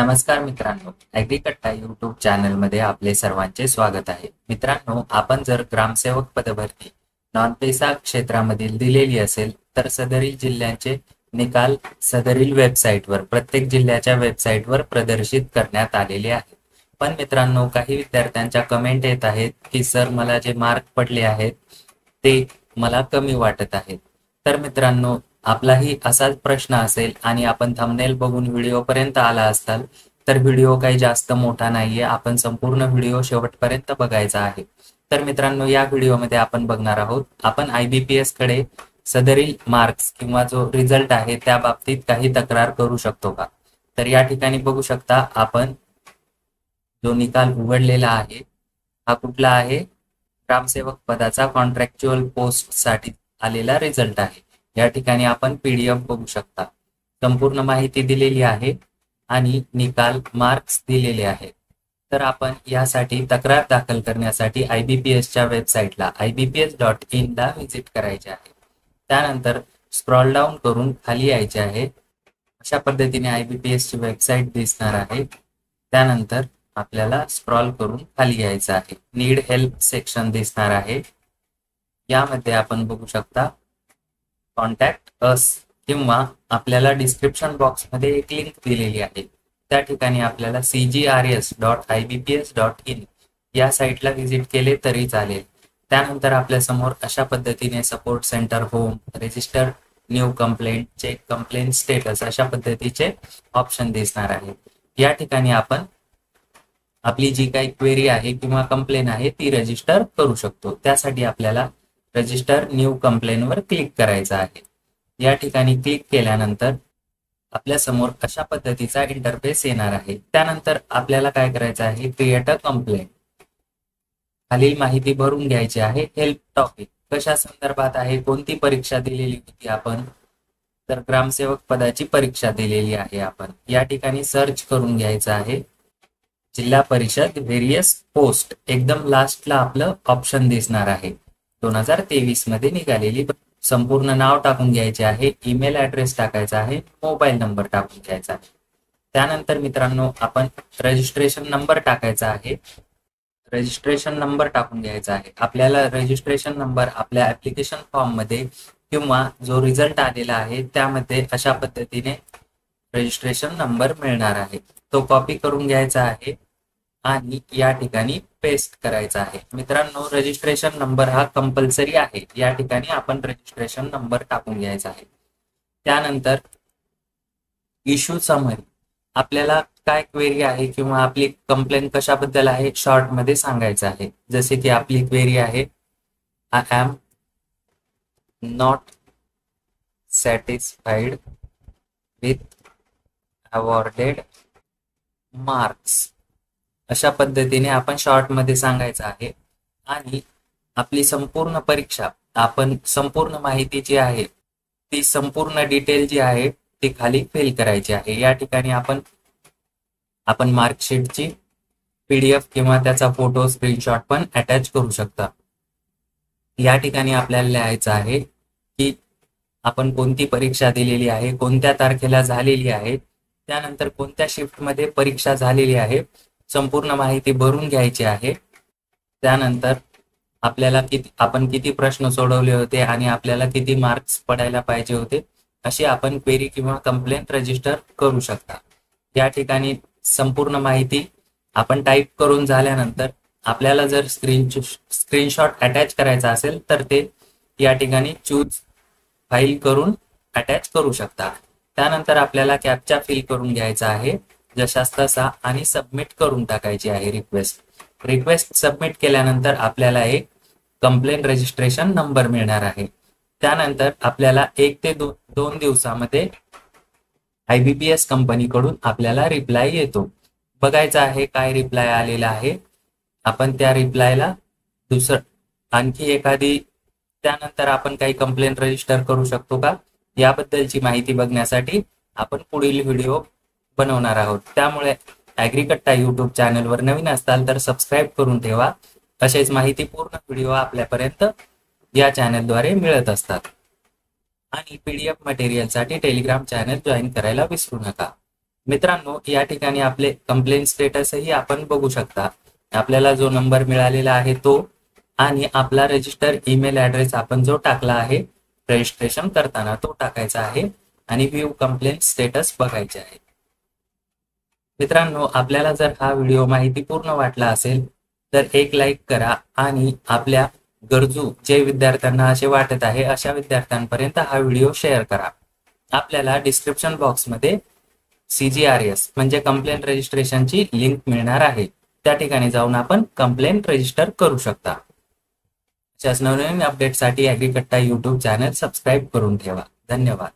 नमस्कार मित्रांनो, ॲग्रीकट्टा यूट्यूब चॅनलमध्ये आपले सर्वांचे स्वागत आहे. मित्रांनो, आपण जर ग्रामसेवक पदभरती नॉन पेसा क्षेत्रामधील दिलेली असेल तर सदरील जिल्ह्यांचे निकाल सदरील वेबसाईटवर प्रत्येक जिल्ह्याच्या वेबसाईटवर प्रदर्शित करण्यात आलेले आहेत. पण मित्रांनो, काही विद्यार्थ्यांच्या कमेंट येत आहेत की सर मला जे मार्क पडले आहेत ते मला कमी वाटत आहेत. तर मित्रांनो, आपलाही असाच प्रश्न असेल आणि आपण थंबनेल बघून व्हिडिओपर्यंत आला असाल तर व्हिडिओ काही जास्त मोठा नाहीये, आपण संपूर्ण व्हिडिओ शेवटपर्यंत बघायचा आहे. तर मित्रांनो, या व्हिडिओमध्ये आपण बघणार आहोत आपण IBPS कडे सदरील मार्क्स किंवा जो रिझल्ट आहे त्या बाबतीत काही तक्रार करू शकतो का. तर या ठिकाणी बघू शकता आपण जो निकाल उघडलेला आहे हा कुठला आहे, ग्रामसेवक पदाचा कॉन्ट्रॅक्च्युअल पोस्ट साठी आलेला रिझल्ट आहे. या ठिकाणी आपण PDF बघू शकता, संपूर्ण माहिती दिलेली आहे आणि निकाल मार्क्स दिलेले आहेत. तर आपण यासाठी तक्रार दाखल करण्यासाठी IBPSच्या वेबसाईटला ibps.in ला व्हिजिट करायचे आहे. त्यानंतर स्क्रॉल डाऊन करून खाली यायचे आहे. अशा पद्धतीने IBPSची वेबसाईट दिसणार आहे. त्यानंतर आपल्याला स्क्रॉल करून खाली यायचं आहे. नीड हेल्प सेक्शन दिसणार आहे. यामध्ये आपण बघू शकता कॉन्टॅक्ट अस किंवा आपल्याला डिस्क्रिप्शन बॉक्समध्ये एक लिंक दिलेली आहे. त्या ठिकाणी आपल्याला cgrs.ibps.in या साईटला व्हिजिट केले तरी चालेल. त्यानंतर आपल्या समोर अशा पद्धतीने support centre, home, register, new complaint, check complaint status अशा पद्धतीचे ऑप्शन दिसणार आहे. या ठिकाणी आपण आपली जी काही क्वेरी आहे किंवा कंप्लेन आहे ती रजिस्टर करू शकतो. त्यासाठी आपल्याला रजिस्टर न्यू कंप्लेन वर क्लिक करायचं आहे. या ठिकाणी क्लिक केल्यानंतर आपल्या समोर अशा पद्धतीचा इंटरफेस येणार आहे. त्यानंतर आपल्याला काय करायचं आहे, क्रिएट अ कंप्लेंट. खालील माहिती भरून घ्यायची आहे. हेल्प टॉपिक कशा संदर्भात आहे, कोणती परीक्षा दिलेली होती आपण, तर ग्रामसेवक पदाची परीक्षा दिलेली आहे आपण. या ठिकाणी सर्च करून घ्यायचं आहे जिल्हा परिषद व्हेरियस पोस्ट. एकदम लास्टला आपलं ऑप्शन दिसणार आहे 2023 मध्ये निघालेली. संपूर्ण नाव टाकून घ्यायचे आहे, ईमेल ॲड्रेस टाकायचा आहे, मोबाईल नंबर टाकून घ्यायचा आहे. त्यानंतर मित्रांनो आपण रजिस्ट्रेशन नंबर टाकायचा आहे. रजिस्ट्रेशन नंबर टाकून घ्यायचा आहे. आपल्याला रजिस्ट्रेशन नंबर आपल्या ऍप्लिकेशन फॉर्म मध्ये किंवा जो रिझल्ट आलेला आहे त्यामध्ये अशा पद्धतीने रजिस्ट्रेशन नंबर मिळणार आहे. तो कॉपी करून घ्यायचा आहे आणि या ठिकाणी पेस्ट करायचा आहे. मित्रांनो, रजिस्ट्रेशन नंबर हा कंपल्सरी आहे. या ठिकाणी आपण रजिस्ट्रेशन नंबर टाकून घ्यायचा आहे. त्यानंतर इश्यू समरी, आपल्याला काय क्वेरी आहे किंवा आपली कंप्लेन कशाबद्दल आहे शॉर्ट मध्ये सांगायचं आहे. जसे की आपली क्वेरी आहे, I am not satisfied with awarded marks. अशा पद्धतीने आपण शॉर्ट मध्ये सांगायचं आहे आणि आपली संपूर्ण परीक्षा, आपण संपूर्ण माहिती जी आहे ती संपूर्ण डिटेल जी आहे ती खाली फिल करायची आहे. या ठिकाणी आपण मार्कशीटची PDF किंवा त्याचा फोटो, स्क्रीनशॉट पण अटॅच करू शकता. या ठिकाणी आपल्याला लिहायचं आहे की आपण कोणती परीक्षा दिलेली आहे, कोणत्या तारखेला झालेली आहे, त्यानंतर कोणत्या शिफ्ट मध्ये परीक्षा झालेली आहे, संपूर्ण माहिती भरून घ्यायची आहे. त्यानंतर आपल्याला आपण किती प्रश्न सोडवले होते आणि आपल्याला किती मार्क्स पडायला पाहिजे होते अशी आपण क्वेरी किंवा कंप्लेंट रजिस्टर करू शकता. या ठिकाणी संपूर्ण माहिती आपण टाईप करून झाल्यानंतर आपल्याला जर स्क्रीनशॉट अटॅच करायचा असेल तर ते या ठिकाणी चूज फाईल करून अटॅच करू शकता. त्यानंतर आपल्याला कॅप्चा फिल करून घ्यायचा आहे जशास तसा आणि सबमिट करून टाकायची आहे रिक्वेस्ट सबमिट केल्यानंतर आपल्याला एक कंप्लेंट रजिस्ट्रेशन नंबर मिळणार आहे. त्यानंतर आपल्याला 1 ते 2 दिवसामध्ये IBPS कंपनीकडून आपल्याला रिप्लाय येतो. बघायचा आहे काय रिप्लाय आलेला आहे. आपण त्या रिप्लायला आणखी एखादी त्यानंतर आपण काही कंप्लेंट रजिस्टर करू शकतो का याबद्दलची माहिती बघण्यासाठी आपण पुढील व्हिडिओ बनवणार आहोत. त्यामुळे ॲग्रीकट्टा यूट्यूब चॅनलवर नवीन असाल तर सबस्क्राईब करून ठेवा. असेच माहितीपूर्ण व्हिडिओ आपल्यापर्यंत या चॅनलद्वारे मिळत असतात. आणि PDF मटेरियलसाठी टेलिग्राम चॅनल जॉईन करायला विसरू नका. मित्रांनो, या ठिकाणी आपले कंप्लेंट स्टेटसही आपण बघू शकता. आपल्याला जो नंबर मिळालेला आहे तो आणि आपला रजिस्टर ईमेल ॲड्रेस आपण जो टाकला आहे रजिस्ट्रेशन करताना तो टाकायचा आहे आणि व्ह्यू कंप्लेंट स्टेटस बघायचे आहे. मित्रांनो, आपल्याला जर हा व्हिडिओ माहितीपूर्ण वाटला असेल तर एक लाईक करा आणि आपल्या गरजू जे विद्यार्थ्यांना असे वाटत आहे अशा विद्यार्थ्यांपर्यंत हा व्हिडिओ शेअर करा. आपल्याला डिस्क्रिप्शन बॉक्समध्ये CGRS म्हणजे कंप्लेंट रजिस्ट्रेशनची लिंक मिळणार आहे. त्या ठिकाणी जाऊन आपण कंप्लेंट रजिस्टर करू शकता. अशाच नवनवीन अपडेटसाठी ॲग्रीकट्टा यूट्यूब चॅनल सबस्क्राईब करून ठेवा. धन्यवाद.